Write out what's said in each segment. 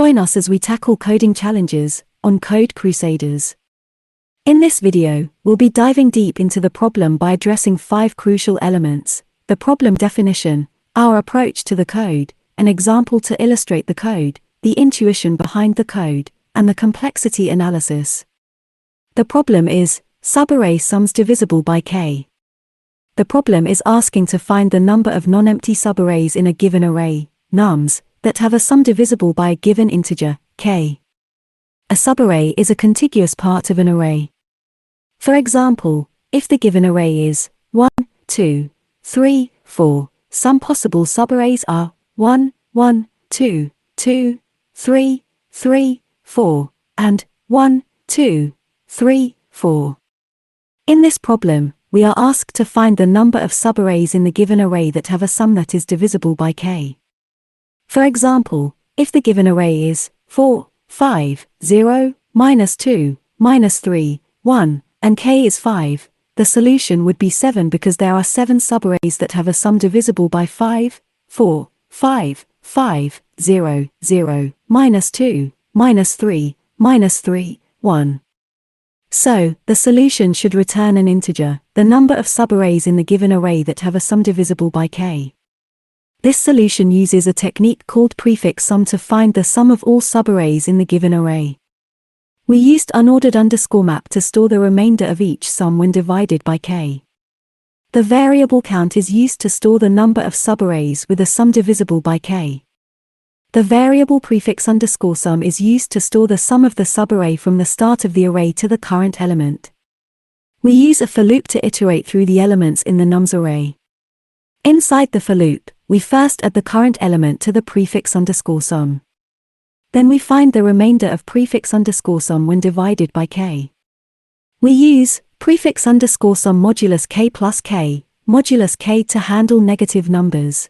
Join us as we tackle coding challenges on Code Crusaders. In this video, we'll be diving deep into the problem by addressing 5 crucial elements: the problem definition, our approach to the code, an example to illustrate the code, the intuition behind the code, and the complexity analysis. The problem is, subarray sums divisible by k. The problem is asking to find the number of non-empty subarrays in a given array, nums, that have a sum divisible by a given integer, k. A subarray is a contiguous part of an array. For example, if the given array is 1, 2, 3, 4, some possible subarrays are 1, 1, 2, 2, 3, 3, 4, and 1, 2, 3, 4. In this problem, we are asked to find the number of subarrays in the given array that have a sum that is divisible by k. For example, if the given array is 4, 5, 0, -2, -3, 1, and k is 5, the solution would be 7 because there are 7 subarrays that have a sum divisible by 5, 4, 5, 5, 0, 0, -2, -3, -3, 1. So, the solution should return an integer, the number of subarrays in the given array that have a sum divisible by k. This solution uses a technique called prefix sum to find the sum of all subarrays in the given array. We used unordered underscore map to store the remainder of each sum when divided by k. The variable count is used to store the number of subarrays with a sum divisible by k. The variable prefix underscore sum is used to store the sum of the subarray from the start of the array to the current element. We use a for loop to iterate through the elements in the nums array. Inside the for loop, we first add the current element to the prefix underscore sum. Then we find the remainder of prefix underscore sum when divided by k. We use prefix underscore sum modulus k plus k, modulus k to handle negative numbers.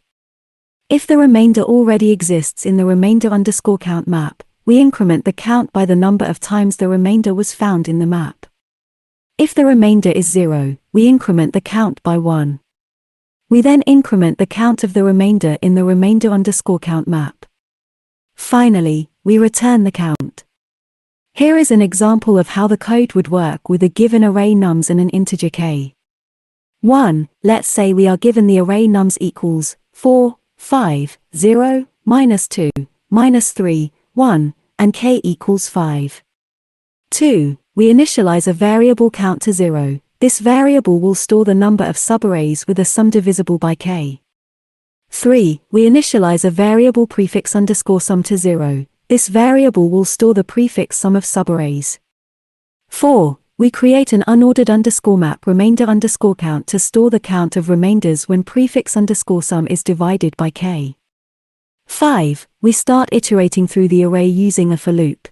If the remainder already exists in the remainder underscore count map, we increment the count by the number of times the remainder was found in the map. If the remainder is 0, we increment the count by 1. We then increment the count of the remainder in the remainder underscore count map. Finally, we return the count. Here is an example of how the code would work with a given array nums and an integer k. 1. Let's say we are given the array nums equals 4, 5, 0, -2, -3, 1, and k equals 5. 2. We initialize a variable count to 0. This variable will store the number of subarrays with a sum divisible by k. 3. We initialize a variable prefix underscore sum to 0. This variable will store the prefix sum of subarrays. 4. We create an unordered underscore map remainder underscore count to store the count of remainders when prefix underscore sum is divided by k. 5. We start iterating through the array using a for loop.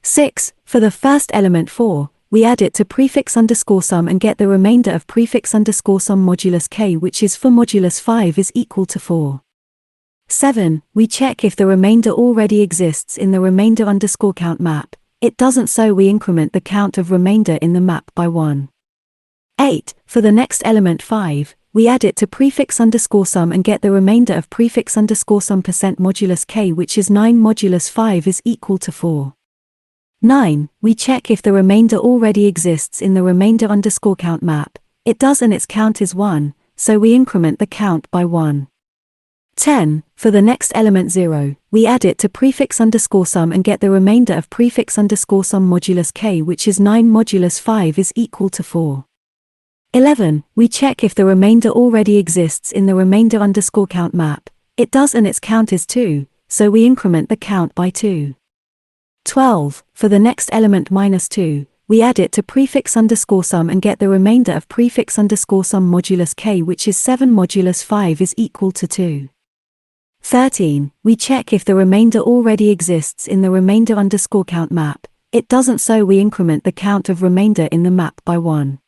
6. For the first element 4, we add it to prefix underscore sum and get the remainder of prefix underscore sum modulus k, which is 4 modulus 5 is equal to 4. 7. We check if the remainder already exists in the remainder underscore count map. It doesn't, so we increment the count of remainder in the map by 1. 8. For the next element 5, we add it to prefix underscore sum and get the remainder of prefix underscore sum percent modulus k, which is 9 modulus 5 is equal to 4. 9. We check if the remainder already exists in the remainder underscore count map. It does, and its count is 1, so we increment the count by 1. 10. For the next element 0, we add it to prefix underscore sum and get the remainder of prefix underscore sum modulus k, which is 9 modulus 5 is equal to 4. 11. We check if the remainder already exists in the remainder underscore count map. It does, and its count is 2, so we increment the count by 2. 12. For the next element -2, we add it to prefix underscore sum and get the remainder of prefix underscore sum modulus k, which is 7 modulus 5 is equal to 2. 13. We check if the remainder already exists in the remainder underscore count map. It doesn't, so we increment the count of remainder in the map by 1.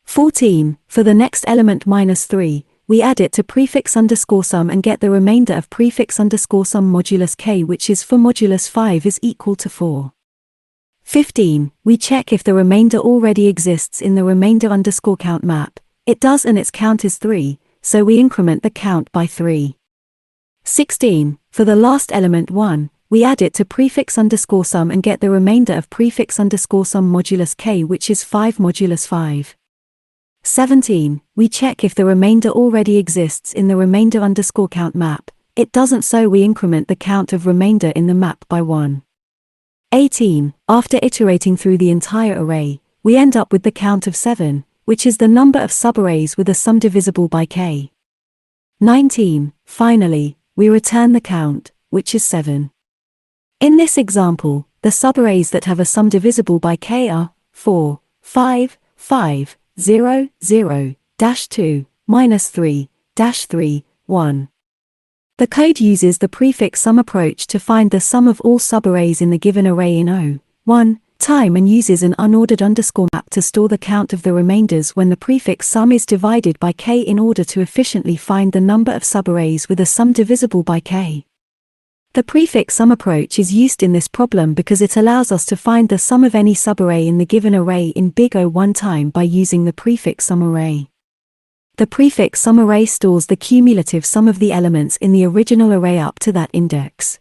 14. For the next element -3, we add it to prefix underscore sum and get the remainder of prefix underscore sum modulus k, which is 4 modulus 5 is equal to 4. 15. We check if the remainder already exists in the remainder underscore count map. It does, and its count is 3, so we increment the count by 3. 16. For the last element 1, we add it to prefix underscore sum and get the remainder of prefix underscore sum modulus k, which is 5 modulus 5. 17. We check if the remainder already exists in the remainder underscore count map. It doesn't, so we increment the count of remainder in the map by 1. 18. After iterating through the entire array, we end up with the count of 7, which is the number of subarrays with a sum divisible by k. 19. Finally, we return the count, which is 7. In this example, the subarrays that have a sum divisible by k are 4, 5, 5, 0, 0, -2, -3, -3, 1. The code uses the prefix sum approach to find the sum of all subarrays in the given array in O(1) time and uses an unordered underscore map to store the count of the remainders when the prefix sum is divided by k in order to efficiently find the number of subarrays with a sum divisible by k. The prefix sum approach is used in this problem because it allows us to find the sum of any subarray in the given array in big O(1) time by using the prefix sum array. The prefix sum array stores the cumulative sum of the elements in the original array up to that index.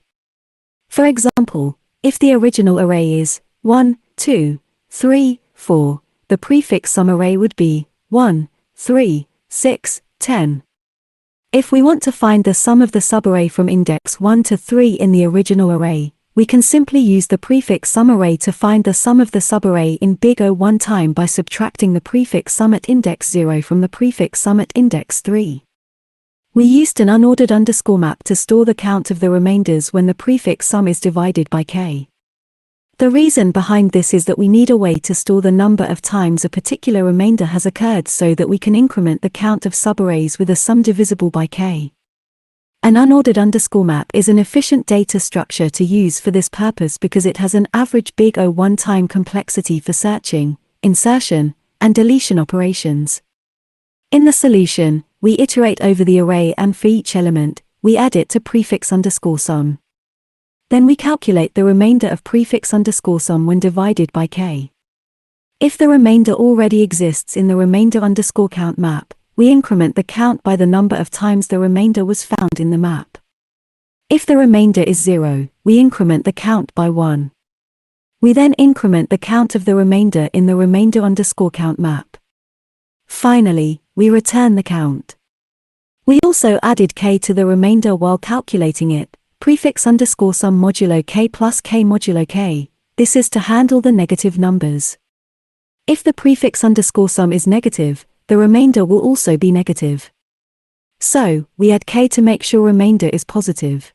For example, if the original array is 1, 2, 3, 4, the prefix sum array would be 1, 3, 6, 10. If we want to find the sum of the subarray from index 1 to 3 in the original array, we can simply use the prefix sum array to find the sum of the subarray in big O(1) time by subtracting the prefix sum at index 0 from the prefix sum at index 3. We used an unordered underscore map to store the count of the remainders when the prefix sum is divided by k. The reason behind this is that we need a way to store the number of times a particular remainder has occurred so that we can increment the count of subarrays with a sum divisible by k. An unordered underscore map is an efficient data structure to use for this purpose because it has an average big O(1) time complexity for searching, insertion, and deletion operations. In the solution, we iterate over the array and for each element, we add it to prefix underscore sum. Then we calculate the remainder of prefix underscore sum when divided by k. If the remainder already exists in the remainder underscore count map, we increment the count by the number of times the remainder was found in the map. If the remainder is 0, we increment the count by 1. We then increment the count of the remainder in the remainder underscore count map. Finally, we return the count. We also added k to the remainder while calculating it. Prefix underscore sum modulo k plus k modulo k. This is to handle the negative numbers. If the prefix underscore sum is negative, the remainder will also be negative. So, we add k to make sure remainder is positive.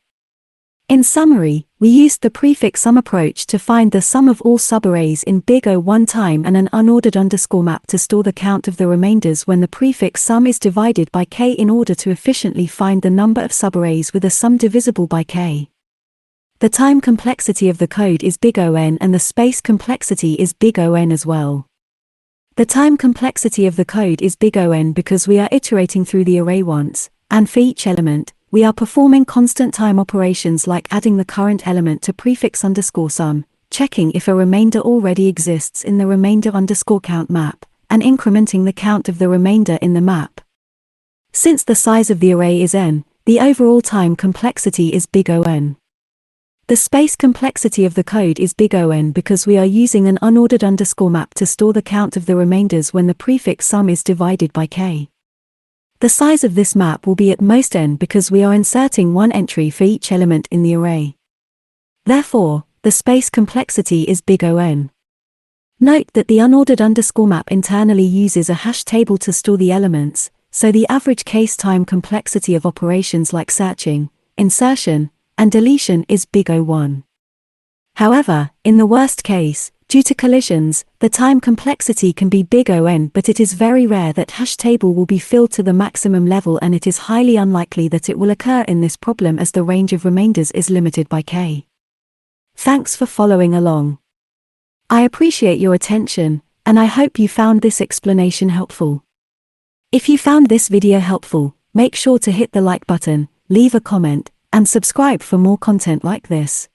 In summary, we used the prefix sum approach to find the sum of all subarrays in big O(1) time and an unordered underscore map to store the count of the remainders when the prefix sum is divided by k in order to efficiently find the number of subarrays with a sum divisible by k. The time complexity of the code is big O(n) and the space complexity is big O(n) as well. The time complexity of the code is big O(n) because we are iterating through the array once, and for each element, we are performing constant time operations like adding the current element to prefix underscore sum, checking if a remainder already exists in the remainder underscore count map, and incrementing the count of the remainder in the map. Since the size of the array is n, the overall time complexity is big O(n). The space complexity of the code is big O(n) because we are using an unordered underscore map to store the count of the remainders when the prefix sum is divided by k. The size of this map will be at most n because we are inserting one entry for each element in the array. Therefore, the space complexity is big O(n). Note that the unordered underscore map internally uses a hash table to store the elements, so the average case time complexity of operations like searching, insertion, and deletion is big O(1). However, in the worst case, due to collisions, the time complexity can be big O(n), but it is very rare that hash table will be filled to the maximum level, and it is highly unlikely that it will occur in this problem as the range of remainders is limited by k. Thanks for following along. I appreciate your attention, and I hope you found this explanation helpful. If you found this video helpful, make sure to hit the like button, leave a comment, and subscribe for more content like this.